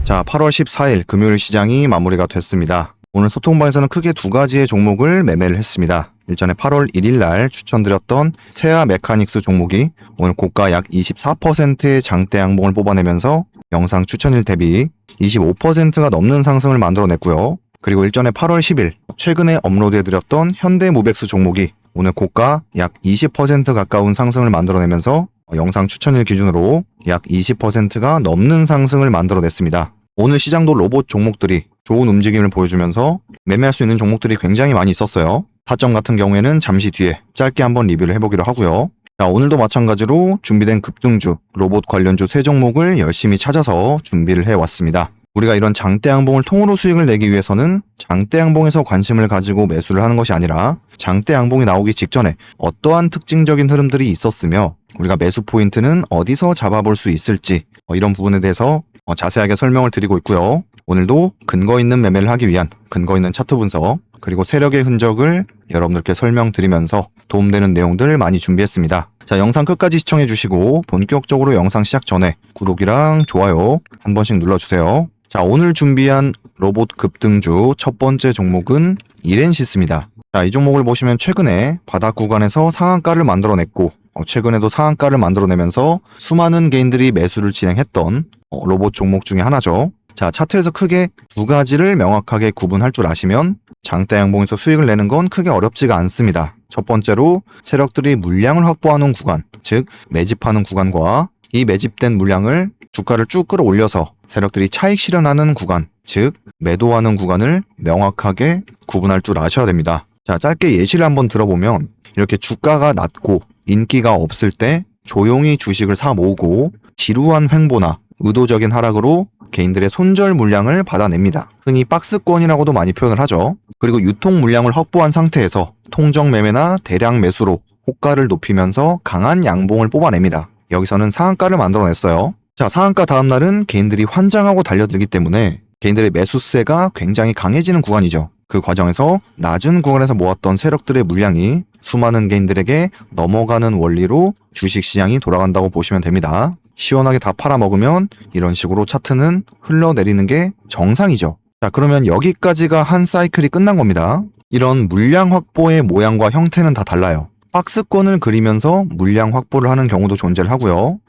자, 8월 14일 금요일 시장이 마무리가 됐습니다. 오늘 소통방에서는 크게 두 가지의 종목을 매매를 했습니다. 일전에 8월 1일 날 추천드렸던 세아 메카닉스 종목이 오늘 고가 약 24%의 장대 양봉을 뽑아내면서 영상 추천일 대비 25%가 넘는 상승을 만들어냈고요. 그리고 일전에 8월 10일 최근에 업로드해드렸던 현대모백스 종목이 오늘 고가 약 20% 가까운 상승을 만들어내면서 영상 추천일 기준으로 약 20%가 넘는 상승을 만들어냈습니다. 오늘 시장도 로봇 종목들이 좋은 움직임을 보여주면서 매매할 수 있는 종목들이 굉장히 많이 있었어요. 타점 같은 경우에는 잠시 뒤에 짧게 한번 리뷰를 해보기로 하고요. 자, 오늘도 마찬가지로 준비된 급등주, 로봇 관련주 세 종목을 열심히 찾아서 준비를 해왔습니다. 우리가 이런 장대 양봉을 통으로 수익을 내기 위해서는 장대 양봉에서 관심을 가지고 매수를 하는 것이 아니라 장대 양봉이 나오기 직전에 어떠한 특징적인 흐름들이 있었으며 우리가 매수 포인트는 어디서 잡아볼 수 있을지 이런 부분에 대해서 자세하게 설명을 드리고 있고요. 오늘도 근거 있는 매매를 하기 위한 근거 있는 차트 분석 그리고 세력의 흔적을 여러분들께 설명드리면서 도움되는 내용들 많이 준비했습니다. 자, 영상 끝까지 시청해 주시고 본격적으로 영상 시작 전에 구독이랑 좋아요 한 번씩 눌러주세요. 자, 오늘 준비한 로봇 급등주 첫 번째 종목은 이렌시스입니다. 자, 이 종목을 보시면 최근에 바닥 구간에서 상한가를 만들어냈고 최근에도 상한가를 만들어내면서 수많은 개인들이 매수를 진행했던 로봇 종목 중에 하나죠. 자, 차트에서 크게 두 가지를 명확하게 구분할 줄 아시면 장대 양봉에서 수익을 내는 건 크게 어렵지가 않습니다. 첫 번째로 세력들이 물량을 확보하는 구간, 즉 매집하는 구간과 이 매집된 물량을 주가를 쭉 끌어올려서 세력들이 차익 실현하는 구간, 즉 매도하는 구간을 명확하게 구분할 줄 아셔야 됩니다. 자, 짧게 예시를 한번 들어보면 이렇게 주가가 낮고 인기가 없을 때 조용히 주식을 사 모으고 지루한 횡보나 의도적인 하락으로 개인들의 손절 물량을 받아냅니다. 흔히 박스권이라고도 많이 표현을 하죠. 그리고 유통 물량을 확보한 상태에서 통정 매매나 대량 매수로 호가를 높이면서 강한 양봉을 뽑아냅니다. 여기서는 상한가를 만들어냈어요. 자, 상한가 다음날은 개인들이 환장하고 달려들기 때문에 개인들의 매수세가 굉장히 강해지는 구간이죠. 그 과정에서 낮은 구간에서 모았던 세력들의 물량이 수많은 개인들에게 넘어가는 원리로 주식시장이 돌아간다고 보시면 됩니다. 시원하게 다 팔아먹으면 이런 식으로 차트는 흘러내리는 게 정상이죠. 자, 그러면 여기까지가 한 사이클이 끝난 겁니다. 이런 물량 확보의 모양과 형태는 다 달라요. 박스권을 그리면서 물량 확보를 하는 경우도 존재를 하고요.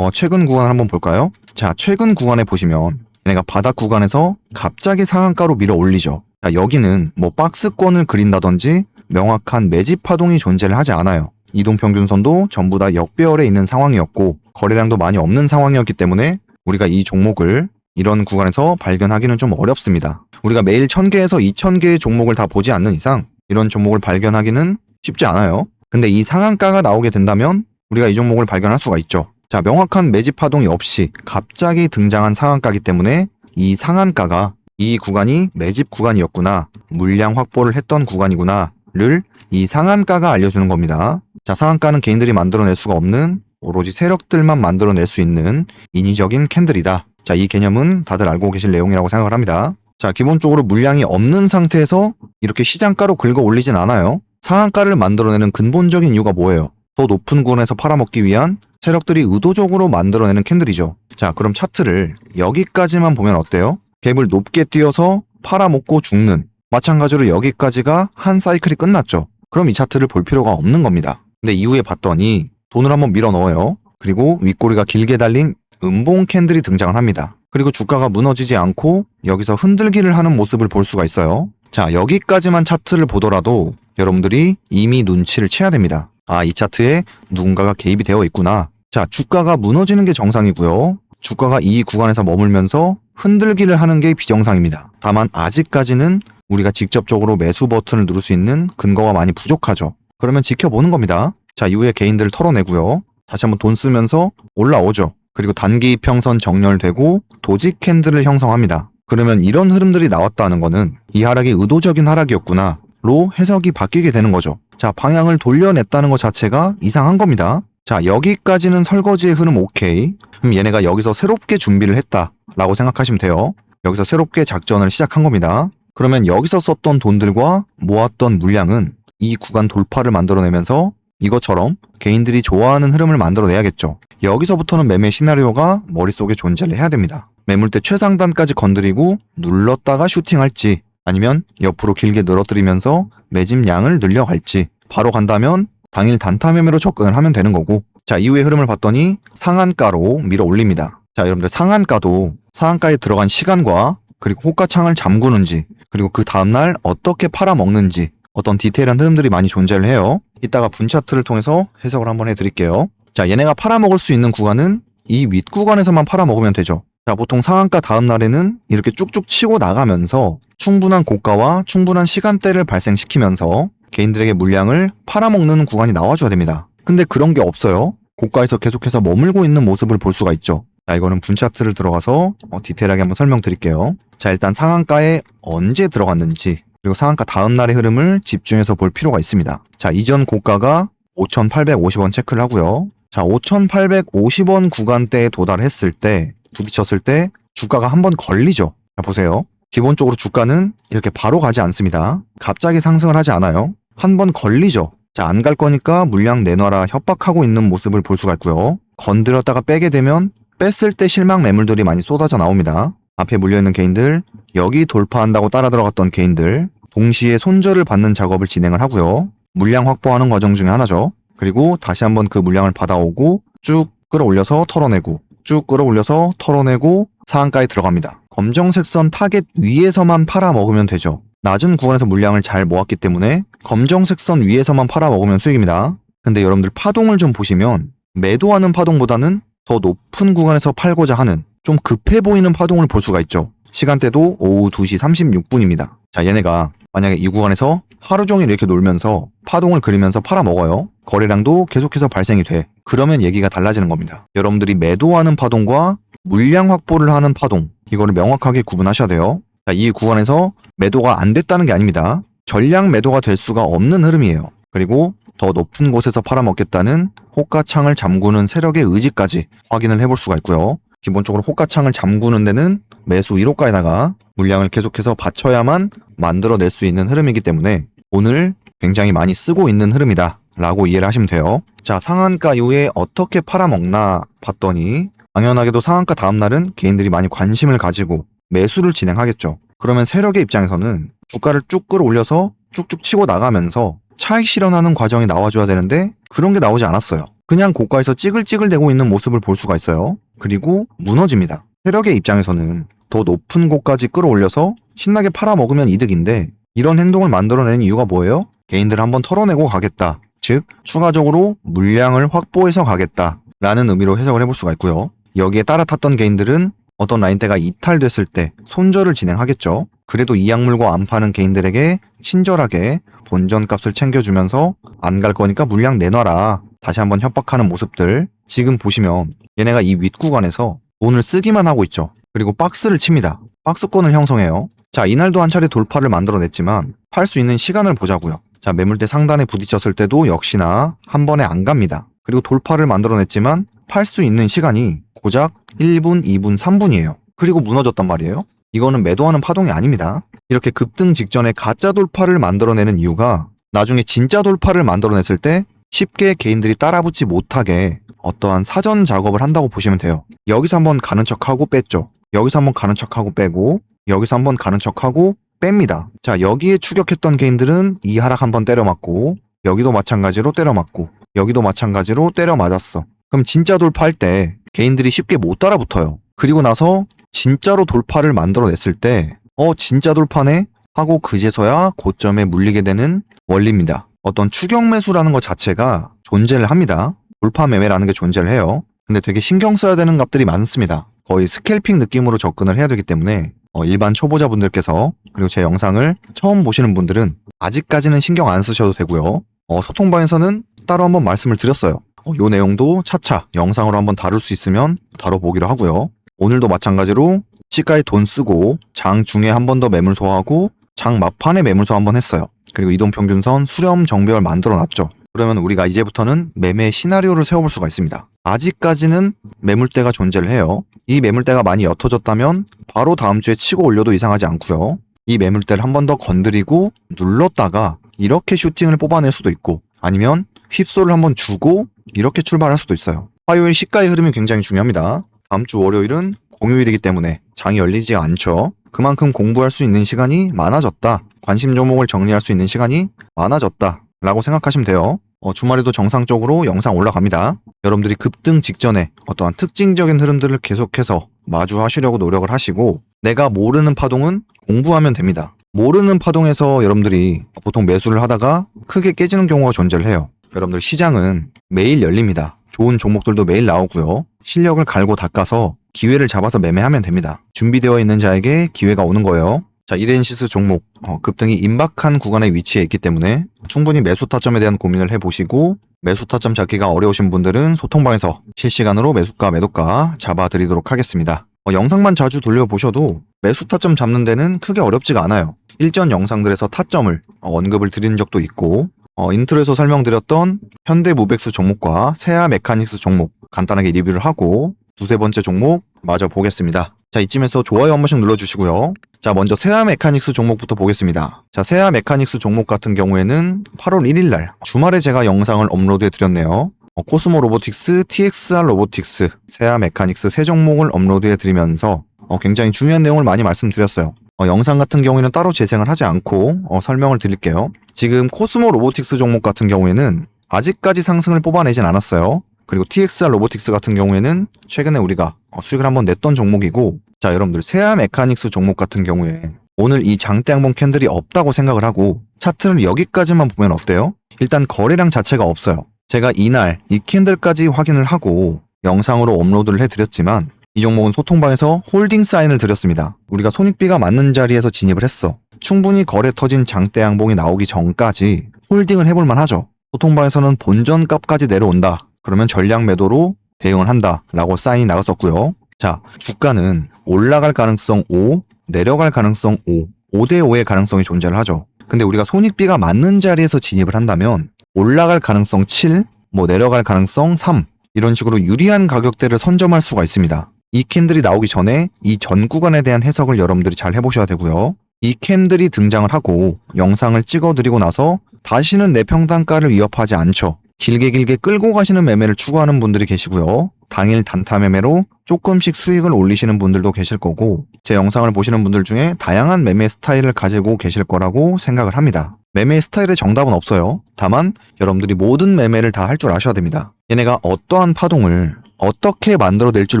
최근 구간을 한번 볼까요? 자, 최근 구간에 보시면 얘네가 바닥 구간에서 갑자기 상한가로 밀어 올리죠. 자, 여기는 뭐 박스권을 그린다든지 명확한 매집 파동이 존재를 하지 않아요. 이동평균선도 전부 다 역배열에 있는 상황이었고 거래량도 많이 없는 상황이었기 때문에 우리가 이 종목을 이런 구간에서 발견하기는 좀 어렵습니다. 우리가 매일 1000개에서 2000개의 종목을 다 보지 않는 이상 이런 종목을 발견하기는 쉽지 않아요. 근데 이 상한가가 나오게 된다면 우리가 이 종목을 발견할 수가 있죠. 자, 명확한 매집 파동이 없이 갑자기 등장한 상한가이기 때문에 이 상한가가 이 구간이 매집 구간이었구나, 물량 확보를 했던 구간이구나를 이 상한가가 알려주는 겁니다. 자, 상한가는 개인들이 만들어낼 수가 없는 오로지 세력들만 만들어낼 수 있는 인위적인 캔들이다. 자, 이 개념은 다들 알고 계실 내용이라고 생각을 합니다. 자, 기본적으로 물량이 없는 상태에서 이렇게 시장가로 긁어 올리진 않아요. 상한가를 만들어내는 근본적인 이유가 뭐예요? 더 높은 구간에서 팔아먹기 위한 세력들이 의도적으로 만들어내는 캔들이죠. 자, 그럼 차트를 여기까지만 보면 어때요? 갭을 높게 띄어서 팔아먹고 죽는, 마찬가지로 여기까지가 한 사이클이 끝났죠. 그럼 이 차트를 볼 필요가 없는 겁니다. 근데 이후에 봤더니 돈을 한번 밀어 넣어요. 그리고 윗꼬리가 길게 달린 음봉 캔들이 등장을 합니다. 그리고 주가가 무너지지 않고 여기서 흔들기를 하는 모습을 볼 수가 있어요. 자, 여기까지만 차트를 보더라도 여러분들이 이미 눈치를 채야 됩니다. 아, 이 차트에 누군가가 개입이 되어 있구나. 자, 주가가 무너지는 게 정상이고요. 주가가 이 구간에서 머물면서 흔들기를 하는 게 비정상입니다. 다만 아직까지는 우리가 직접적으로 매수 버튼을 누를 수 있는 근거가 많이 부족하죠. 그러면 지켜보는 겁니다. 자, 이후에 개인들을 털어내고요. 다시 한번 돈 쓰면서 올라오죠. 그리고 단기 이평선 정렬되고 도직 캔들을 형성합니다. 그러면 이런 흐름들이 나왔다는 거는 이 하락이 의도적인 하락이었구나 로 해석이 바뀌게 되는 거죠. 자, 방향을 돌려냈다는 것 자체가 이상한 겁니다. 자, 여기까지는 설거지의 흐름 오케이. 그럼 얘네가 여기서 새롭게 준비를 했다 라고 생각하시면 돼요. 여기서 새롭게 작전을 시작한 겁니다. 그러면 여기서 썼던 돈들과 모았던 물량은 이 구간 돌파를 만들어내면서 이것처럼 개인들이 좋아하는 흐름을 만들어내야겠죠. 여기서부터는 매매 시나리오가 머릿속에 존재를 해야 됩니다. 매물대 최상단까지 건드리고 눌렀다가 슈팅할지, 아니면 옆으로 길게 늘어뜨리면서 매집량을 늘려갈지, 바로 간다면 당일 단타 매매로 접근을 하면 되는 거고, 자, 이후의 흐름을 봤더니 상한가로 밀어 올립니다. 자, 여러분들 상한가도 상한가에 들어간 시간과 그리고 호가창을 잠그는지, 그리고 그 다음날 어떻게 팔아먹는지 어떤 디테일한 흐름들이 많이 존재를 해요. 이따가 분차트를 통해서 해석을 한번 해드릴게요. 자, 얘네가 팔아먹을 수 있는 구간은 이 윗구간에서만 팔아먹으면 되죠. 자, 보통 상한가 다음날에는 이렇게 쭉쭉 치고 나가면서 충분한 고가와 충분한 시간대를 발생시키면서 개인들에게 물량을 팔아먹는 구간이 나와줘야 됩니다. 근데 그런 게 없어요. 고가에서 계속해서 머물고 있는 모습을 볼 수가 있죠. 자, 이거는 분차트를 들어가서 디테일하게 한번 설명드릴게요. 자, 일단 상한가에 언제 들어갔는지, 그리고 상한가 다음날의 흐름을 집중해서 볼 필요가 있습니다. 자, 이전 고가가 5,850원 체크를 하고요. 자, 5,850원 구간대에 도달했을 때, 부딪혔을 때 주가가 한번 걸리죠. 자, 보세요. 기본적으로 주가는 이렇게 바로 가지 않습니다. 갑자기 상승을 하지 않아요. 한번 걸리죠. 자, 안 갈 거니까 물량 내놔라 협박하고 있는 모습을 볼 수가 있고요. 건드렸다가 빼게 되면 뺐을 때 실망 매물들이 많이 쏟아져 나옵니다. 앞에 물려있는 개인들, 여기 돌파한다고 따라 들어갔던 개인들, 동시에 손절을 받는 작업을 진행을 하고요. 물량 확보하는 과정 중에 하나죠. 그리고 다시 한번 그 물량을 받아오고 쭉 끌어올려서 털어내고, 쭉 끌어올려서 털어내고 상한가에 들어갑니다. 검정색 선 타겟 위에서만 팔아먹으면 되죠. 낮은 구간에서 물량을 잘 모았기 때문에 검정색 선 위에서만 팔아먹으면 수익입니다. 근데 여러분들 파동을 좀 보시면 매도하는 파동보다는 더 높은 구간에서 팔고자 하는 좀 급해 보이는 파동을 볼 수가 있죠. 시간대도 오후 2시 36분입니다. 자, 얘네가 만약에 이 구간에서 하루 종일 이렇게 놀면서 파동을 그리면서 팔아먹어요. 거래량도 계속해서 발생이 돼. 그러면 얘기가 달라지는 겁니다. 여러분들이 매도하는 파동과 물량 확보를 하는 파동, 이거를 명확하게 구분하셔야 돼요. 자, 이 구간에서 매도가 안 됐다는 게 아닙니다. 전량 매도가 될 수가 없는 흐름이에요. 그리고 더 높은 곳에서 팔아먹겠다는 호가창을 잠그는 세력의 의지까지 확인을 해볼 수가 있고요. 기본적으로 호가창을 잠그는 데는 매수 1호가에다가 물량을 계속해서 받쳐야만 만들어낼 수 있는 흐름이기 때문에 오늘 굉장히 많이 쓰고 있는 흐름이다 라고 이해를 하시면 돼요. 자, 상한가 이후에 어떻게 팔아먹나 봤더니 당연하게도 상한가 다음날은 개인들이 많이 관심을 가지고 매수를 진행하겠죠. 그러면 세력의 입장에서는 주가를 쭉 끌어올려서 쭉쭉 치고 나가면서 차익 실현하는 과정이 나와줘야 되는데 그런 게 나오지 않았어요. 그냥 고가에서 찌글찌글대고 있는 모습을 볼 수가 있어요. 그리고 무너집니다. 세력의 입장에서는 더 높은 곳까지 끌어올려서 신나게 팔아먹으면 이득인데 이런 행동을 만들어낸 이유가 뭐예요? 개인들을 한번 털어내고 가겠다. 즉 추가적으로 물량을 확보해서 가겠다 라는 의미로 해석을 해볼 수가 있고요. 여기에 따라 탔던 개인들은 어떤 라인대가 이탈됐을 때 손절을 진행하겠죠. 그래도 이 약물고 안 파는 개인들에게 친절하게 본전값을 챙겨주면서 안 갈 거니까 물량 내놔라 다시 한번 협박하는 모습들, 지금 보시면 얘네가 이 윗구간에서 돈을 쓰기만 하고 있죠. 그리고 박스를 칩니다. 박스권을 형성해요. 자, 이날도 한 차례 돌파를 만들어냈지만 팔 수 있는 시간을 보자고요. 자, 매물대 상단에 부딪혔을 때도 역시나 한 번에 안 갑니다. 그리고 돌파를 만들어냈지만 팔 수 있는 시간이 고작 1분, 2분, 3분이에요. 그리고 무너졌단 말이에요. 이거는 매도하는 파동이 아닙니다. 이렇게 급등 직전에 가짜 돌파를 만들어내는 이유가 나중에 진짜 돌파를 만들어냈을 때 쉽게 개인들이 따라붙지 못하게 어떠한 사전 작업을 한다고 보시면 돼요. 여기서 한번 가는 척하고 뺐죠. 여기서 한번 가는 척하고 빼고 여기서 한번 가는 척하고 뺍니다. 자, 여기에 추격했던 개인들은 이 하락 한번 때려 맞고 여기도 마찬가지로 때려 맞고 여기도 마찬가지로 때려 맞았어. 그럼 진짜 돌파할 때 개인들이 쉽게 못 따라붙어요. 그리고 나서 진짜로 돌파를 만들어냈을 때 진짜 돌파네? 하고 그제서야 고점에 물리게 되는 원리입니다. 어떤 추격 매수라는 것 자체가 존재를 합니다. 돌파 매매라는 게 존재를 해요. 근데 되게 신경 써야 되는 값들이 많습니다. 거의 스캘핑 느낌으로 접근을 해야 되기 때문에 일반 초보자분들께서 그리고 제 영상을 처음 보시는 분들은 아직까지는 신경 안 쓰셔도 되고요. 소통방에서는 따로 한번 말씀을 드렸어요. 요 내용도 차차 영상으로 한번 다룰 수 있으면 다뤄보기로 하고요. 오늘도 마찬가지로 시가에 돈 쓰고 장 중에 한 번 더 매물 소화하고 장 막판에 매물 소화 한번 했어요. 그리고 이동평균선 수렴 정배열 만들어 놨죠. 그러면 우리가 이제부터는 매매 시나리오를 세워볼 수가 있습니다. 아직까지는 매물대가 존재를 해요. 이 매물대가 많이 옅어졌다면 바로 다음 주에 치고 올려도 이상하지 않고요. 이 매물대를 한 번 더 건드리고 눌렀다가 이렇게 슈팅을 뽑아낼 수도 있고 아니면 휩소를 한번 주고 이렇게 출발할 수도 있어요. 화요일 시가의 흐름이 굉장히 중요합니다. 다음 주 월요일은 공휴일이기 때문에 장이 열리지 않죠. 그만큼 공부할 수 있는 시간이 많아졌다. 관심 종목을 정리할 수 있는 시간이 많아졌다 라고 생각하시면 돼요. 주말에도 정상적으로 영상 올라갑니다. 여러분들이 급등 직전에 어떠한 특징적인 흐름들을 계속해서 마주하시려고 노력을 하시고, 내가 모르는 파동은 공부하면 됩니다. 모르는 파동에서 여러분들이 보통 매수를 하다가 크게 깨지는 경우가 존재를 해요. 여러분들 시장은 매일 열립니다. 좋은 종목들도 매일 나오고요. 실력을 갈고 닦아서 기회를 잡아서 매매하면 됩니다. 준비되어 있는 자에게 기회가 오는 거예요. 자, 이렌시스 종목 급등이 임박한 구간에 위치해 있기 때문에 충분히 매수 타점에 대한 고민을 해보시고, 매수 타점 잡기가 어려우신 분들은 소통방에서 실시간으로 매수가 매도가 잡아드리도록 하겠습니다. 영상만 자주 돌려보셔도 매수 타점 잡는 데는 크게 어렵지가 않아요. 일전 영상들에서 타점을 언급을 드린 적도 있고, 인트로에서 설명드렸던 현대무백스 종목과 세아 메카닉스 종목 간단하게 리뷰를 하고 두세 번째 종목 마저 보겠습니다. 자, 이쯤에서 좋아요 한 번씩 눌러주시고요. 자, 먼저 세아 메카닉스 종목부터 보겠습니다. 자, 세아 메카닉스 종목 같은 경우에는 8월 1일날 주말에 제가 영상을 업로드해 드렸네요. 코스모 로보틱스, TXR 로보틱스, 세아 메카닉스 세 종목을 업로드해 드리면서 굉장히 중요한 내용을 많이 말씀드렸어요. 영상 같은 경우에는 따로 재생을 하지 않고 설명을 드릴게요. 지금 코스모 로보틱스 종목 같은 경우에는 아직까지 상승을 뽑아내진 않았어요. 그리고 TXR 로보틱스 같은 경우에는 최근에 우리가 수익을 한번 냈던 종목이고, 자, 여러분들 세아 메카닉스 종목 같은 경우에 오늘 이 장대 양봉 캔들이 없다고 생각을 하고 차트를 여기까지만 보면 어때요? 일단 거래량 자체가 없어요. 제가 이날 이 캔들까지 확인을 하고 영상으로 업로드를 해드렸지만 이 종목은 소통방에서 홀딩 사인을 드렸습니다. 우리가 손익비가 맞는 자리에서 진입을 했어. 충분히 거래 터진 장대 양봉이 나오기 전까지 홀딩을 해볼만 하죠. 소통방에서는 본전값까지 내려온다. 그러면 전량 매도로 대응을 한다 라고 사인이 나갔었고요. 자, 주가는 올라갈 가능성 5, 내려갈 가능성 5, 5대5의 가능성이 존재를 하죠. 근데 우리가 손익비가 맞는 자리에서 진입을 한다면 올라갈 가능성 7, 내려갈 가능성 3, 이런 식으로 유리한 가격대를 선점할 수가 있습니다. 이 캔들이 나오기 전에 이 전 구간에 대한 해석을 여러분들이 잘 해보셔야 되고요. 이 캔들이 등장을 하고 영상을 찍어드리고 나서 다시는 내 평단가를 위협하지 않죠. 길게 끌고 가시는 매매를 추구하는 분들이 계시고요. 당일 단타 매매로 조금씩 수익을 올리시는 분들도 계실 거고, 제 영상을 보시는 분들 중에 다양한 매매 스타일을 가지고 계실 거라고 생각을 합니다. 매매 스타일의 정답은 없어요. 다만 여러분들이 모든 매매를 다 할 줄 아셔야 됩니다. 얘네가 어떠한 파동을 어떻게 만들어낼 줄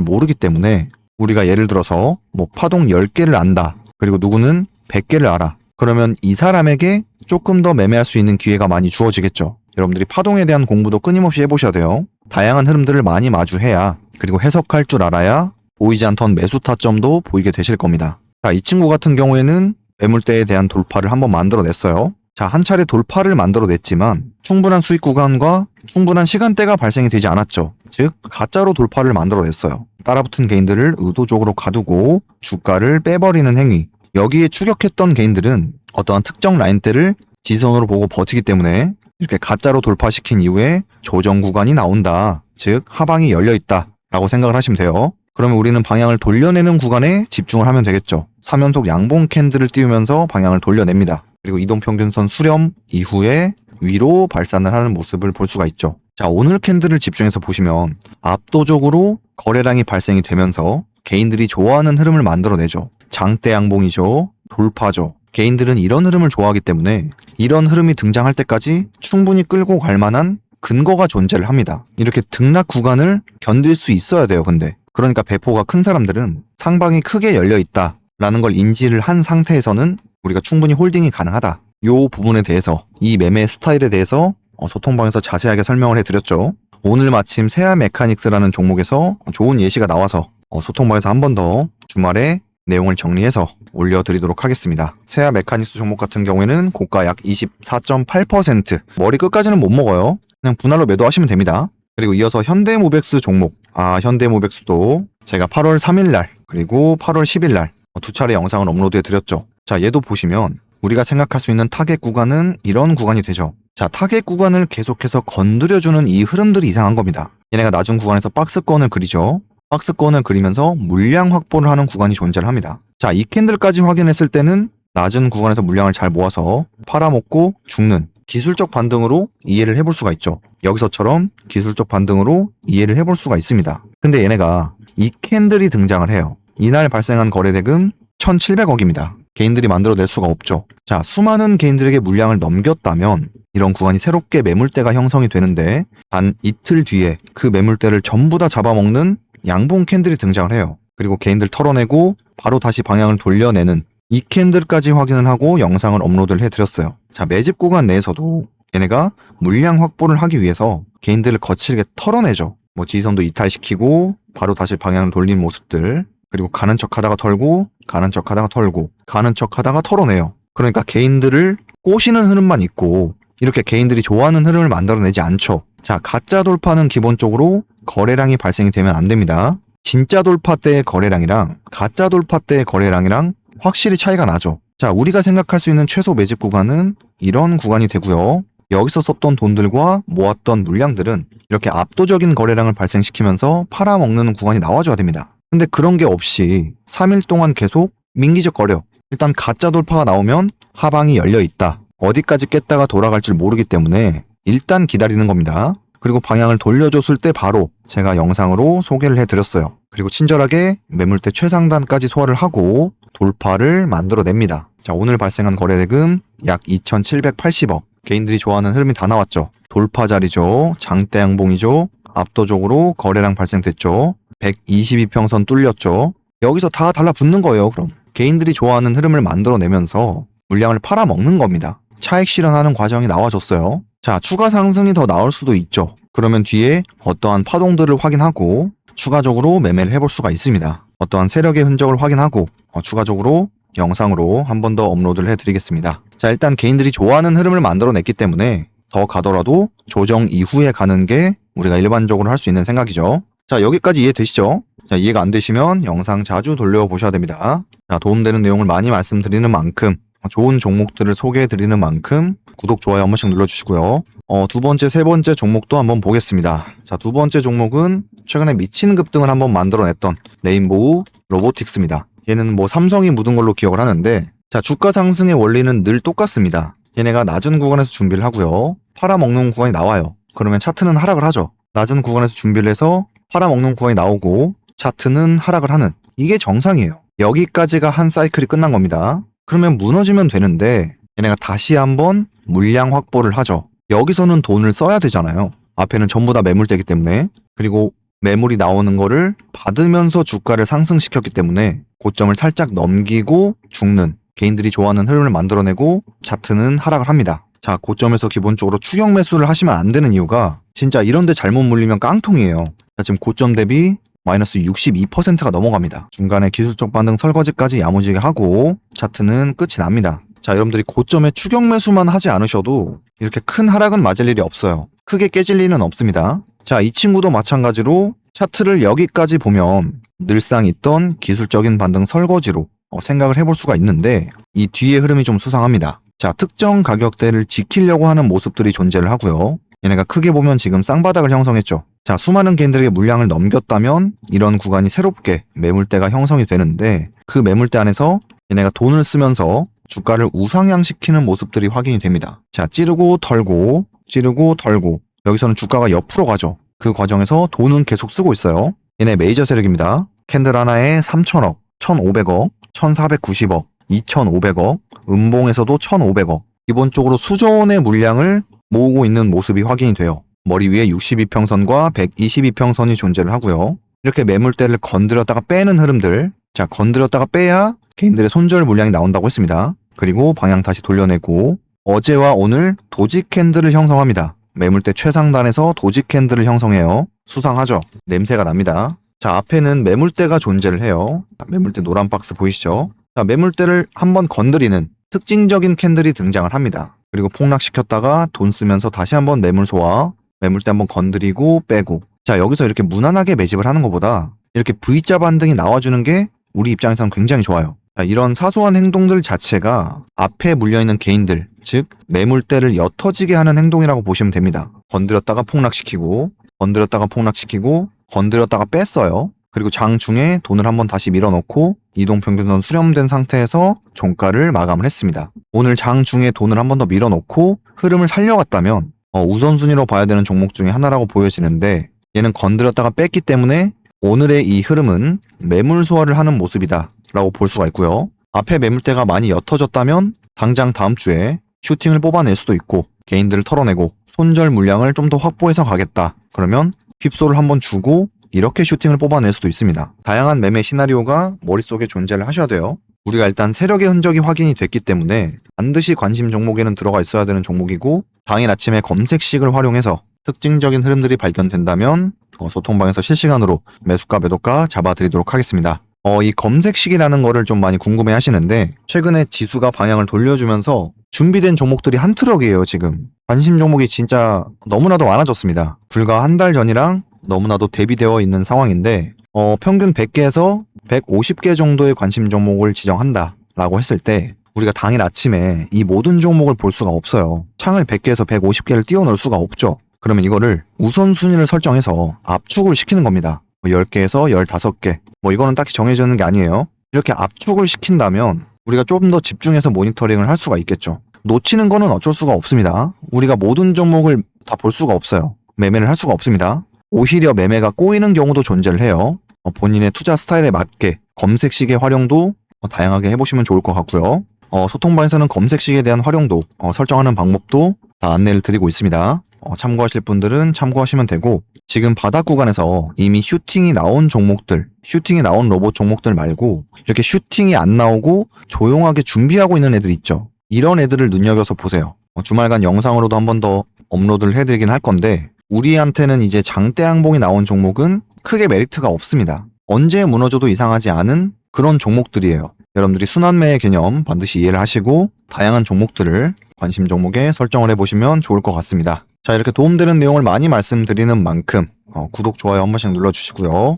모르기 때문에 우리가 예를 들어서 파동 10개를 안다. 그리고 누구는 100개를 알아. 그러면 이 사람에게 조금 더 매매할 수 있는 기회가 많이 주어지겠죠. 여러분들이 파동에 대한 공부도 끊임없이 해보셔야 돼요. 다양한 흐름들을 많이 마주해야, 그리고 해석할 줄 알아야 보이지 않던 매수 타점도 보이게 되실 겁니다. 자, 이 친구 같은 경우에는 매물대에 대한 돌파를 한번 만들어냈어요. 자, 한 차례 돌파를 만들어냈지만 충분한 수익 구간과 충분한 시간대가 발생이 되지 않았죠. 즉, 가짜로 돌파를 만들어냈어요. 따라붙은 개인들을 의도적으로 가두고 주가를 빼버리는 행위. 여기에 추격했던 개인들은 어떠한 특정 라인대를 지선으로 보고 버티기 때문에 이렇게 가짜로 돌파시킨 이후에 조정 구간이 나온다. 즉, 하방이 열려있다 라고 생각을 하시면 돼요. 그러면 우리는 방향을 돌려내는 구간에 집중을 하면 되겠죠. 3연속 양봉 캔들을 띄우면서 방향을 돌려냅니다. 그리고 이동평균선 수렴 이후에 위로 발산을 하는 모습을 볼 수가 있죠. 자, 오늘 캔들을 집중해서 보시면 압도적으로 거래량이 발생이 되면서 개인들이 좋아하는 흐름을 만들어내죠. 장대 양봉이죠. 돌파죠. 개인들은 이런 흐름을 좋아하기 때문에 이런 흐름이 등장할 때까지 충분히 끌고 갈 만한 근거가 존재를 합니다. 이렇게 등락 구간을 견딜 수 있어야 돼요. 근데 그러니까 배포가 큰 사람들은 상방이 크게 열려있다 라는 걸 인지를 한 상태에서는 우리가 충분히 홀딩이 가능하다. 요 부분에 대해서, 이 매매 스타일에 대해서 소통방에서 자세하게 설명을 해드렸죠. 오늘 마침 세아 메카닉스라는 종목에서 좋은 예시가 나와서 소통방에서 한 번 더 주말에 내용을 정리해서 올려드리도록 하겠습니다. 세아 메카닉스 종목 같은 경우에는 고가 약 24.8%, 머리 끝까지는 못 먹어요. 그냥 분할로 매도하시면 됩니다. 그리고 이어서 현대무백스 종목, 현대무백스도 제가 8월 3일날 그리고 8월 10일날 두 차례 영상을 업로드해 드렸죠. 자, 얘도 보시면 우리가 생각할 수 있는 타겟 구간은 이런 구간이 되죠. 자, 타겟 구간을 계속해서 건드려주는 이 흐름들이 이상한 겁니다. 얘네가 낮은 구간에서 박스권을 그리죠. 박스권을 그리면서 물량 확보를 하는 구간이 존재를 합니다. 자, 이 캔들까지 확인했을 때는 낮은 구간에서 물량을 잘 모아서 팔아먹고 죽는 기술적 반등으로 이해를 해볼 수가 있죠. 여기서처럼 기술적 반등으로 이해를 해볼 수가 있습니다. 근데 얘네가 이 캔들이 등장을 해요. 이날 발생한 거래대금 1,700억입니다. 개인들이 만들어낼 수가 없죠. 자, 수많은 개인들에게 물량을 넘겼다면 이런 구간이 새롭게 매물대가 형성이 되는데 단 이틀 뒤에 그 매물대를 전부 다 잡아먹는 양봉 캔들이 등장을 해요. 그리고 개인들 털어내고 바로 다시 방향을 돌려내는 이 캔들까지 확인을 하고 영상을 업로드를 해드렸어요. 자, 매집 구간 내에서도 얘네가 물량 확보를 하기 위해서 개인들을 거칠게 털어내죠. 뭐 지지선도 이탈시키고 바로 다시 방향을 돌리는 모습들, 그리고 가는 척 하다가 털고 가는 척 하다가 털고 가는 척 하다가 털어내요. 그러니까 개인들을 꼬시는 흐름만 있고 이렇게 개인들이 좋아하는 흐름을 만들어내지 않죠. 자, 가짜 돌파는 기본적으로 거래량이 발생이 되면 안 됩니다. 진짜 돌파 때의 거래량이랑 가짜 돌파 때의 거래량이랑 확실히 차이가 나죠. 자, 우리가 생각할 수 있는 최소 매집 구간은 이런 구간이 되고요. 여기서 썼던 돈들과 모았던 물량들은 이렇게 압도적인 거래량을 발생시키면서 팔아먹는 구간이 나와줘야 됩니다. 근데 그런 게 없이 3일 동안 계속 민기적거려. 일단 가짜 돌파가 나오면 하방이 열려있다. 어디까지 깼다가 돌아갈 줄 모르기 때문에 일단 기다리는 겁니다. 그리고 방향을 돌려줬을 때 바로 제가 영상으로 소개를 해드렸어요. 그리고 친절하게 매물대 최상단까지 소화를 하고 돌파를 만들어냅니다. 자, 오늘 발생한 거래대금 약 2,780억. 개인들이 좋아하는 흐름이 다 나왔죠. 돌파 자리죠. 장대 양봉이죠. 압도적으로 거래량 발생됐죠. 122평선 뚫렸죠. 여기서 다 달라붙는 거예요. 그럼 개인들이 좋아하는 흐름을 만들어내면서 물량을 팔아먹는 겁니다. 차익 실현하는 과정이 나와줬어요. 자, 추가 상승이 더 나올 수도 있죠. 그러면 뒤에 어떠한 파동들을 확인하고 추가적으로 매매를 해볼 수가 있습니다. 어떠한 세력의 흔적을 확인하고 추가적으로 영상으로 한 번 더 업로드를 해드리겠습니다. 자, 일단 개인들이 좋아하는 흐름을 만들어냈기 때문에 더 가더라도 조정 이후에 가는 게 우리가 일반적으로 할 수 있는 생각이죠. 자, 여기까지 이해되시죠? 자, 이해가 안 되시면 영상 자주 돌려보셔야 됩니다. 자, 도움되는 내용을 많이 말씀드리는 만큼, 좋은 종목들을 소개해드리는 만큼 구독, 좋아요 한 번씩 눌러주시고요. 두 번째, 세 번째 종목도 한번 보겠습니다. 자, 두 번째 종목은 최근에 미친 급등을 한번 만들어냈던 레인보우 로보틱스입니다. 얘는 뭐 삼성이 묻은 걸로 기억을 하는데, 자, 주가 상승의 원리는 늘 똑같습니다. 얘네가 낮은 구간에서 준비를 하고요. 팔아먹는 구간이 나와요. 그러면 차트는 하락을 하죠. 낮은 구간에서 준비를 해서 팔아먹는 구간이 나오고 차트는 하락을 하는, 이게 정상이에요. 여기까지가 한 사이클이 끝난 겁니다. 그러면 무너지면 되는데 얘네가 다시 한번 물량 확보를 하죠. 여기서는 돈을 써야 되잖아요. 앞에는 전부 다 매물대기 때문에. 그리고 매물이 나오는 거를 받으면서 주가를 상승시켰기 때문에 고점을 살짝 넘기고 죽는, 개인들이 좋아하는 흐름을 만들어내고 차트는 하락을 합니다. 자, 고점에서 기본적으로 추격 매수를 하시면 안 되는 이유가 진짜 이런데 잘못 물리면 깡통이에요. 자, 지금 고점 대비 마이너스 62%가 넘어갑니다. 중간에 기술적 반등 설거지까지 야무지게 하고 차트는 끝이 납니다. 자, 여러분들이 고점에 추격 매수만 하지 않으셔도 이렇게 큰 하락은 맞을 일이 없어요. 크게 깨질 일은 없습니다. 자, 이 친구도 마찬가지로 차트를 여기까지 보면 늘상 있던 기술적인 반등 설거지로 생각을 해볼 수가 있는데 이 뒤의 흐름이 좀 수상합니다. 자, 특정 가격대를 지키려고 하는 모습들이 존재를 하고요. 얘네가 크게 보면 지금 쌍바닥을 형성했죠. 자, 수많은 개인들에게 물량을 넘겼다면 이런 구간이 새롭게 매물대가 형성이 되는데 그 매물대 안에서 얘네가 돈을 쓰면서 주가를 우상향시키는 모습들이 확인이 됩니다. 자, 찌르고 털고 찌르고 털고 여기서는 주가가 옆으로 가죠. 그 과정에서 돈은 계속 쓰고 있어요. 얘네 메이저 세력입니다. 캔들 하나에 3,000억, 1,500억, 1,490억, 2,500억, 음봉에서도 1,500억. 기본적으로 수조 원의 물량을 모으고 있는 모습이 확인이 돼요. 머리 위에 62평선과 122평선이 존재를 하고요. 이렇게 매물대를 건드렸다가 빼는 흐름들, 자, 건드렸다가 빼야 개인들의 손절 물량이 나온다고 했습니다. 그리고 방향 다시 돌려내고 어제와 오늘 도지 캔들을 형성합니다. 매물대 최상단에서 도지 캔들을 형성해요. 수상하죠? 냄새가 납니다. 자, 앞에는 매물대가 존재를 해요. 매물대 노란 박스 보이시죠? 자, 매물대를 한번 건드리는 특징적인 캔들이 등장을 합니다. 그리고 폭락시켰다가 돈 쓰면서 다시 한번 매물 소화, 매물대 한번 건드리고 빼고. 자, 여기서 이렇게 무난하게 매집을 하는 것보다 이렇게 V자 반등이 나와주는 게 우리 입장에서는 굉장히 좋아요. 자, 이런 사소한 행동들 자체가 앞에 물려있는 개인들, 즉 매물대를 옅어지게 하는 행동이라고 보시면 됩니다. 건드렸다가 폭락시키고 건드렸다가 폭락시키고 건드렸다가 뺐어요. 그리고 장 중에 돈을 한번 다시 밀어넣고 이동평균선 수렴된 상태에서 종가를 마감을 했습니다. 오늘 장 중에 돈을 한 번 더 밀어넣고 흐름을 살려갔다면 우선순위로 봐야 되는 종목 중에 하나라고 보여지는데 얘는 건드렸다가 뺐기 때문에 오늘의 이 흐름은 매물 소화를 하는 모습이다 라고 볼 수가 있고요. 앞에 매물대가 많이 옅어졌다면 당장 다음 주에 슈팅을 뽑아낼 수도 있고 개인들을 털어내고 손절 물량을 좀 더 확보해서 가겠다. 그러면 휩소를 한번 주고 이렇게 슈팅을 뽑아낼 수도 있습니다. 다양한 매매 시나리오가 머릿속에 존재를 하셔야 돼요. 우리가 일단 세력의 흔적이 확인이 됐기 때문에 반드시 관심 종목에는 들어가 있어야 되는 종목이고 당일 아침에 검색식을 활용해서 특징적인 흐름들이 발견된다면 소통방에서 실시간으로 매수가 매도가 잡아드리도록 하겠습니다. 이 검색식이라는 거를 좀 많이 궁금해 하시는데 최근에 지수가 방향을 돌려주면서 준비된 종목들이 한 트럭이에요. 지금 관심 종목이 진짜 너무나도 많아졌습니다. 불과 한 달 전이랑 너무나도 대비되어 있는 상황인데 평균 100개에서 150개 정도의 관심 종목을 지정한다 라고 했을 때 우리가 당일 아침에 이 모든 종목을 볼 수가 없어요. 창을 100개에서 150개를 띄워놓을 수가 없죠. 그러면 이거를 우선순위를 설정해서 압축을 시키는 겁니다. 10개에서 15개 이거는 딱히 정해져 있는 게 아니에요. 이렇게 압축을 시킨다면 우리가 좀 더 집중해서 모니터링을 할 수가 있겠죠. 놓치는 거는 어쩔 수가 없습니다. 우리가 모든 종목을 다 볼 수가 없어요. 매매를 할 수가 없습니다. 오히려 매매가 꼬이는 경우도 존재를 해요. 본인의 투자 스타일에 맞게 검색식의 활용도 다양하게 해보시면 좋을 것 같고요. 소통방에서는 검색식에 대한 활용도 설정하는 방법도 다 안내를 드리고 있습니다. 참고하실 분들은 참고하시면 되고 지금 바닥 구간에서 이미 슈팅이 나온 종목들, 슈팅이 나온 로봇 종목들 말고 이렇게 슈팅이 안 나오고 조용하게 준비하고 있는 애들 있죠. 이런 애들을 눈여겨서 보세요. 주말간 영상으로도 한 번 더 업로드를 해드리긴 할 건데 우리한테는 이제 장대 항봉이 나온 종목은 크게 메리트가 없습니다. 언제 무너져도 이상하지 않은 그런 종목들이에요. 여러분들이 순환매의 개념 반드시 이해를 하시고 다양한 종목들을 관심 종목에 설정을 해보시면 좋을 것 같습니다. 자, 이렇게 도움되는 내용을 많이 말씀드리는 만큼 구독, 좋아요 한 번씩 눌러주시고요.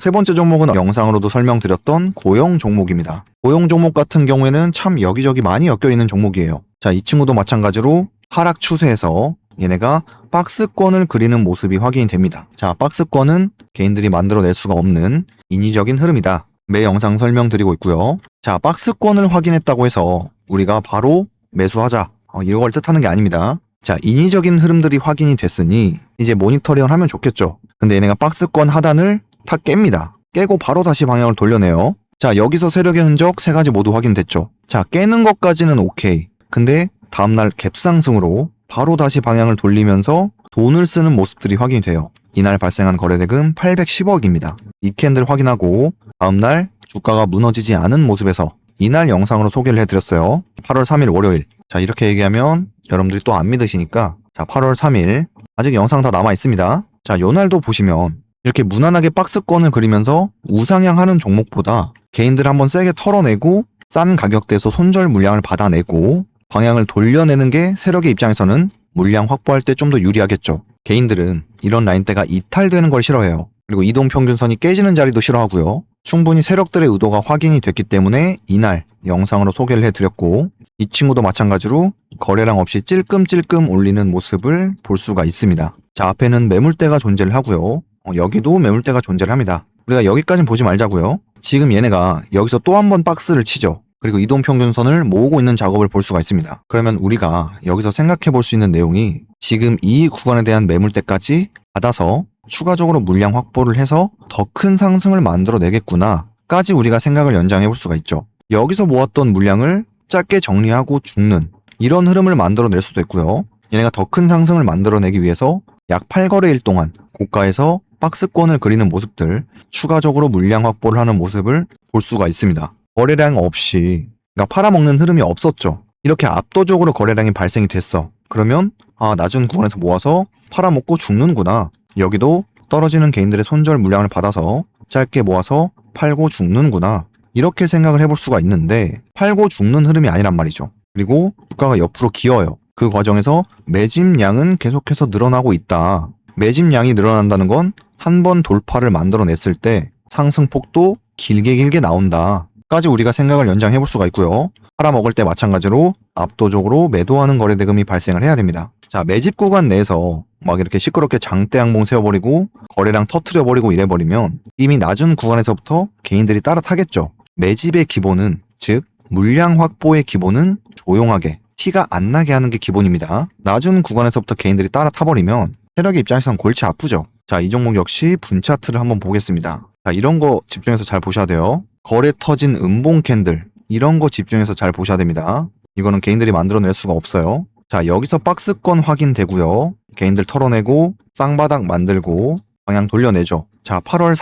세 번째 종목은 영상으로도 설명드렸던 고용 종목입니다. 고용 종목 같은 경우에는 참 여기저기 많이 엮여있는 종목이에요. 자, 이 친구도 마찬가지로 하락 추세에서 얘네가 박스권을 그리는 모습이 확인이 됩니다. 자, 박스권은 개인들이 만들어낼 수가 없는 인위적인 흐름이다. 매 영상 설명드리고 있고요. 자, 박스권을 확인했다고 해서 우리가 바로 매수하자 이걸 뜻하는 게 아닙니다. 자, 인위적인 흐름들이 확인이 됐으니 이제 모니터링을 하면 좋겠죠. 근데 얘네가 박스권 하단을 다 깹니다. 깨고 바로 다시 방향을 돌려내요. 자, 여기서 세력의 흔적 3가지 모두 확인됐죠. 자, 깨는 것까지는 오케이. 근데 다음날 갭상승으로 바로 다시 방향을 돌리면서 돈을 쓰는 모습들이 확인이 돼요. 이날 발생한 거래대금 810억입니다. 이 캔들 확인하고 다음날 주가가 무너지지 않은 모습에서 이날 영상으로 소개를 해드렸어요. 8월 3일 월요일. 자, 이렇게 얘기하면 여러분들이 또 안 믿으시니까 자, 8월 3일 아직 영상 다 남아 있습니다. 자, 요날도 보시면 이렇게 무난하게 박스권을 그리면서 우상향하는 종목보다 개인들 한번 세게 털어내고 싼 가격대에서 손절 물량을 받아내고 방향을 돌려내는 게 세력의 입장에서는 물량 확보할 때 좀 더 유리하겠죠. 개인들은 이런 라인대가 이탈되는 걸 싫어해요. 그리고 이동평균선이 깨지는 자리도 싫어하고요. 충분히 세력들의 의도가 확인이 됐기 때문에 이날 영상으로 소개를 해드렸고 이 친구도 마찬가지로 거래량 없이 찔끔찔끔 올리는 모습을 볼 수가 있습니다. 자, 앞에는 매물대가 존재를 하고요. 여기도 매물대가 존재를 합니다. 우리가 여기까지는 보지 말자고요. 지금 얘네가 여기서 또 한 번 박스를 치죠. 그리고 이동평균선을 모으고 있는 작업을 볼 수가 있습니다. 그러면 우리가 여기서 생각해 볼 수 있는 내용이 지금 이 구간에 대한 매물대까지 받아서 추가적으로 물량 확보를 해서 더 큰 상승을 만들어내겠구나 까지 우리가 생각을 연장해 볼 수가 있죠. 여기서 모았던 물량을 짧게 정리하고 죽는 이런 흐름을 만들어낼 수도 있고요. 얘네가 더 큰 상승을 만들어내기 위해서 약 8거래일 동안 고가에서 박스권을 그리는 모습들 추가적으로 물량 확보를 하는 모습을 볼 수가 있습니다. 거래량 없이 그러니까 팔아먹는 흐름이 없었죠. 이렇게 압도적으로 거래량이 발생이 됐어. 그러면 낮은 구간에서 모아서 팔아먹고 죽는구나. 여기도 떨어지는 개인들의 손절 물량을 받아서 짧게 모아서 팔고 죽는구나. 이렇게 생각을 해볼 수가 있는데 팔고 죽는 흐름이 아니란 말이죠. 그리고 주가가 옆으로 기어요. 그 과정에서 매집량은 계속해서 늘어나고 있다. 매집량이 늘어난다는 건 한 번 돌파를 만들어냈을 때 상승폭도 길게 나온다. 까지 우리가 생각을 연장해 볼 수가 있고요. 팔아먹을 때 마찬가지로 압도적으로 매도하는 거래대금이 발생을 해야 됩니다. 자, 매집 구간 내에서 막 이렇게 시끄럽게 장대 항봉 세워버리고 거래량 터트려버리고 이래버리면 이미 낮은 구간에서부터 개인들이 따라 타겠죠. 매집의 기본은 즉 물량 확보의 기본은 조용하게 티가 안 나게 하는 게 기본입니다. 낮은 구간에서부터 개인들이 따라 타버리면 세력의 입장에서는 골치 아프죠. 자, 이 종목 역시 분차트를 한번 보겠습니다. 자, 이런 거 집중해서 잘 보셔야 돼요. 거래 터진 음봉 캔들, 이런 거 집중해서 잘 보셔야 됩니다. 이거는 개인들이 만들어낼 수가 없어요. 자, 여기서 박스권 확인되고요. 개인들 털어내고 쌍바닥 만들고 방향 돌려내죠. 자, 8월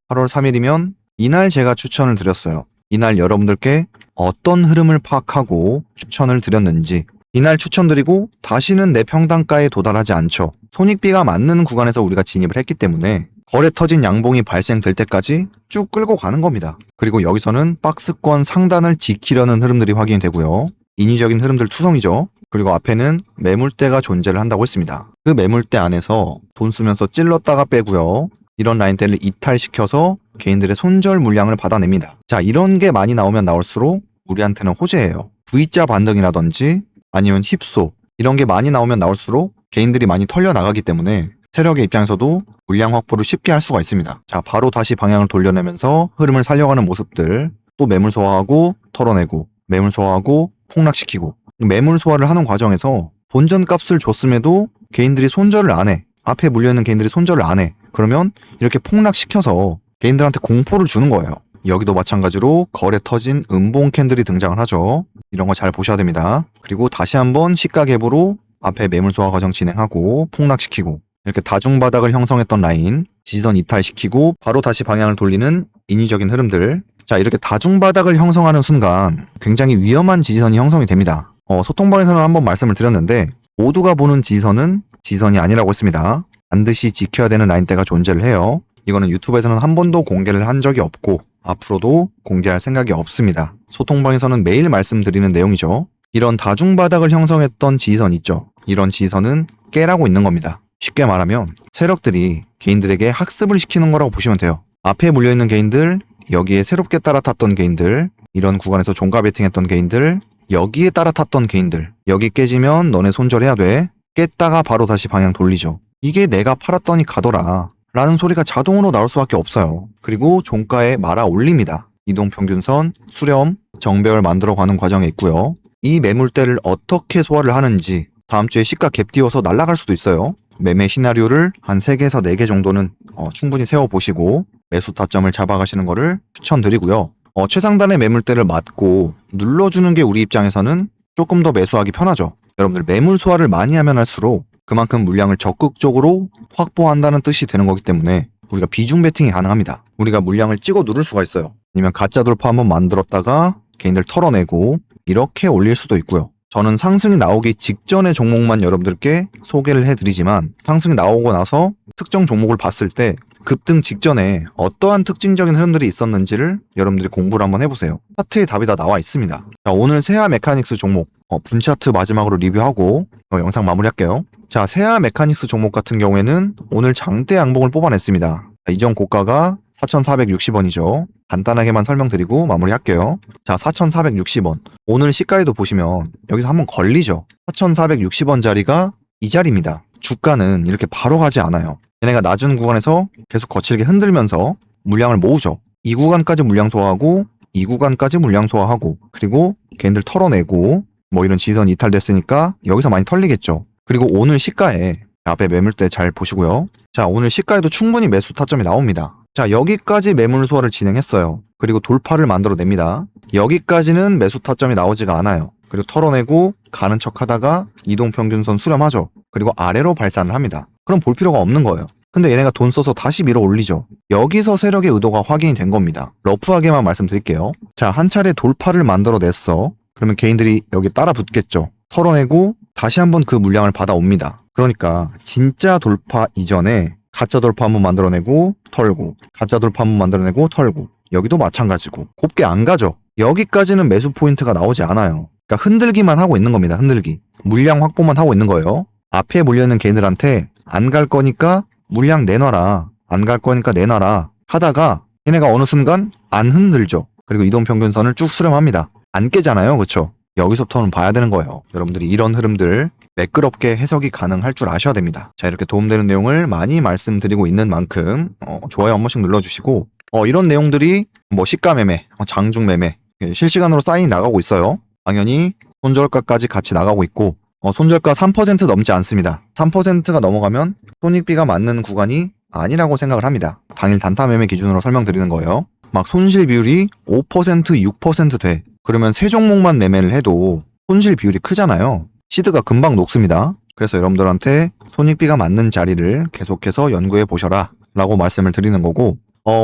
3일이면 이날 제가 추천을 드렸어요. 이날 여러분들께 어떤 흐름을 파악하고 추천을 드렸는지, 이날 추천드리고 다시는 내 평단가에 도달하지 않죠. 손익비가 맞는 구간에서 우리가 진입을 했기 때문에 거래 터진 양봉이 발생될 때까지 쭉 끌고 가는 겁니다. 그리고 여기서는 박스권 상단을 지키려는 흐름들이 확인이 되고요. 인위적인 흐름들 투성이죠. 그리고 앞에는 매물대가 존재를 한다고 했습니다. 그 매물대 안에서 돈 쓰면서 찔렀다가 빼고요. 이런 라인대를 이탈시켜서 개인들의 손절 물량을 받아냅니다. 자, 이런 게 많이 나오면 나올수록 우리한테는 호재예요. V자 반등이라든지 아니면 힙소, 이런 게 많이 나오면 나올수록 개인들이 많이 털려 나가기 때문에 세력의 입장에서도 물량 확보를 쉽게 할 수가 있습니다. 자, 바로 다시 방향을 돌려내면서 흐름을 살려가는 모습들, 또 매물 소화하고 털어내고 매물 소화하고 폭락시키고, 매물 소화를 하는 과정에서 본전 값을 줬음에도 개인들이 손절을 안 해. 앞에 물려있는 개인들이 손절을 안 해. 그러면 이렇게 폭락시켜서 개인들한테 공포를 주는 거예요. 여기도 마찬가지로 거래 터진 음봉 캔들이 등장을 하죠. 이런 거 잘 보셔야 됩니다. 그리고 다시 한번 시가 갭으로 앞에 매물 소화 과정 진행하고 폭락시키고, 이렇게 다중바닥을 형성했던 라인 지지선 이탈시키고 바로 다시 방향을 돌리는 인위적인 흐름들. 자, 이렇게 다중바닥을 형성하는 순간 굉장히 위험한 지지선이 형성이 됩니다. 소통방에서는 한번 말씀을 드렸는데 모두가 보는 지지선은 지지선이 아니라고 했습니다. 반드시 지켜야 되는 라인대가 존재를 해요. 이거는 유튜브에서는 한 번도 공개를 한 적이 없고 앞으로도 공개할 생각이 없습니다. 소통방에서는 매일 말씀드리는 내용이죠. 이런 다중바닥을 형성했던 지지선 있죠. 이런 지지선은 깨라고 있는 겁니다. 쉽게 말하면 세력들이 개인들에게 학습을 시키는 거라고 보시면 돼요. 앞에 물려있는 개인들, 여기에 새롭게 따라탔던 개인들, 이런 구간에서 종가 베팅했던 개인들, 여기에 따라탔던 개인들, 여기 깨지면 너네 손절해야 돼. 깼다가 바로 다시 방향 돌리죠. 이게 내가 팔았더니 가더라 라는 소리가 자동으로 나올 수밖에 없어요. 그리고 종가에 말아 올립니다. 이동평균선, 수렴, 정배열 만들어가는 과정에 있고요. 이 매물대를 어떻게 소화를 하는지 다음 주에 시가 갭 띄워서 날아갈 수도 있어요. 매매 시나리오를 한 3개에서 4개 정도는 충분히 세워보시고 매수 타점을 잡아가시는 거를 추천드리고요. 최상단의 매물대를 맞고 눌러주는 게 우리 입장에서는 조금 더 매수하기 편하죠. 여러분들 매물 소화를 많이 하면 할수록 그만큼 물량을 적극적으로 확보한다는 뜻이 되는 거기 때문에 우리가 비중 베팅이 가능합니다. 우리가 물량을 찍어 누를 수가 있어요. 아니면 가짜 돌파 한번 만들었다가 개인들 털어내고 이렇게 올릴 수도 있고요. 저는 상승이 나오기 직전의 종목만 여러분들께 소개를 해드리지만 상승이 나오고 나서 특정 종목을 봤을 때 급등 직전에 어떠한 특징적인 흐름들이 있었는지를 여러분들이 공부를 한번 해보세요. 차트에 답이 다 나와 있습니다. 자, 오늘 세아 메카닉스 종목 분차트 마지막으로 리뷰하고 영상 마무리할게요. 자, 세아 메카닉스 종목 같은 경우에는 오늘 장대 양봉을 뽑아냈습니다. 이전 고가가 4,460원이죠. 간단하게만 설명드리고 마무리할게요. 자, 4,460원. 오늘 시가에도 보시면 여기서 한번 걸리죠. 4,460원짜리가 이 자리입니다. 주가는 이렇게 바로 가지 않아요. 얘네가 낮은 구간에서 계속 거칠게 흔들면서 물량을 모으죠. 이 구간까지 물량 소화하고 이 구간까지 물량 소화하고 그리고 개인들 털어내고 뭐 이런 지선 이탈됐으니까 여기서 많이 털리겠죠. 그리고 오늘 시가에 앞에 매물대 잘 보시고요. 자, 오늘 시가에도 충분히 매수 타점이 나옵니다. 자, 여기까지 매물 소화를 진행했어요. 그리고 돌파를 만들어냅니다. 여기까지는 매수 타점이 나오지가 않아요. 그리고 털어내고 가는 척 하다가 이동평균선 수렴하죠. 그리고 아래로 발산을 합니다. 그럼 볼 필요가 없는 거예요. 근데 얘네가 돈 써서 다시 밀어 올리죠. 여기서 세력의 의도가 확인이 된 겁니다. 러프하게만 말씀드릴게요. 자, 한 차례 돌파를 만들어냈어. 그러면 개인들이 여기 따라 붙겠죠. 털어내고 다시 한번 그 물량을 받아옵니다. 그러니까 진짜 돌파 이전에 가짜 돌파 한번 만들어내고 털고 가짜 돌파 한번 만들어내고 털고 여기도 마찬가지고 곱게 안 가죠. 여기까지는 매수 포인트가 나오지 않아요. 그러니까 흔들기만 하고 있는 겁니다. 흔들기. 물량 확보만 하고 있는 거예요. 앞에 물려있는 개인들한테 안 갈 거니까 물량 내놔라. 안 갈 거니까 내놔라. 하다가 얘네가 어느 순간 안 흔들죠. 그리고 이동평균선을 쭉 수렴합니다. 안 깨잖아요. 그렇죠? 여기서부터는 봐야 되는 거예요. 여러분들이 이런 흐름들 매끄럽게 해석이 가능할 줄 아셔야 됩니다. 자, 이렇게 도움되는 내용을 많이 말씀드리고 있는 만큼 좋아요 한 번씩 눌러주시고 이런 내용들이 뭐 시가 매매, 장중 매매 실시간으로 사인이 나가고 있어요. 당연히 손절가까지 같이 나가고 있고 손절가 3% 넘지 않습니다. 3%가 넘어가면 손익비가 맞는 구간이 아니라고 생각을 합니다. 당일 단타 매매 기준으로 설명드리는 거예요. 막 손실 비율이 5%, 6% 돼. 그러면 세 종목만 매매를 해도 손실 비율이 크잖아요. 시드가 금방 녹습니다. 그래서 여러분들한테 손익비가 맞는 자리를 계속해서 연구해 보셔라 라고 말씀을 드리는 거고,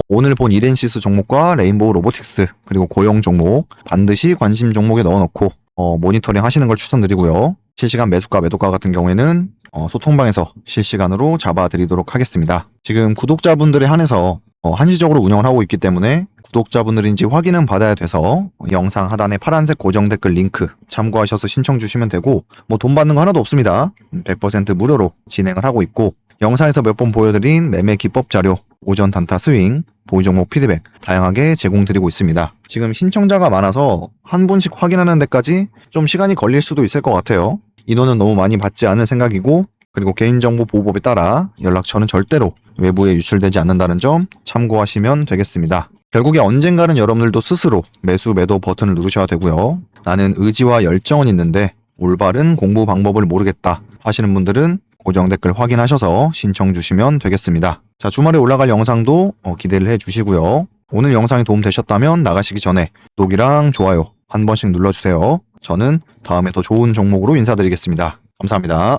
오늘 본 이렌시스 종목과 레인보우 로보틱스 그리고 고용 종목 반드시 관심 종목에 넣어놓고 모니터링 하시는 걸 추천드리고요. 실시간 매수가 매도가 같은 경우에는 소통방에서 실시간으로 잡아드리도록 하겠습니다. 지금 구독자분들에 한해서 한시적으로 운영을 하고 있기 때문에 구독자분들인지 확인은 받아야 돼서 영상 하단에 파란색 고정 댓글 링크 참고하셔서 신청 주시면 되고, 뭐 돈 받는 거 하나도 없습니다. 100% 무료로 진행을 하고 있고, 영상에서 몇 번 보여드린 매매 기법 자료, 오전 단타 스윙, 보유 종목 피드백 다양하게 제공드리고 있습니다. 지금 신청자가 많아서 한 분씩 확인하는 데까지 좀 시간이 걸릴 수도 있을 것 같아요. 인원은 너무 많이 받지 않을 생각이고, 그리고 개인정보 보호법에 따라 연락처는 절대로 외부에 유출되지 않는다는 점 참고하시면 되겠습니다. 결국에 언젠가는 여러분들도 스스로 매수 매도 버튼을 누르셔야 되고요. 나는 의지와 열정은 있는데 올바른 공부 방법을 모르겠다 하시는 분들은 고정 댓글 확인하셔서 신청 주시면 되겠습니다. 자, 주말에 올라갈 영상도 기대를 해주시고요. 오늘 영상이 도움되셨다면 나가시기 전에 구독이랑 좋아요 한 번씩 눌러주세요. 저는 다음에 더 좋은 종목으로 인사드리겠습니다. 감사합니다.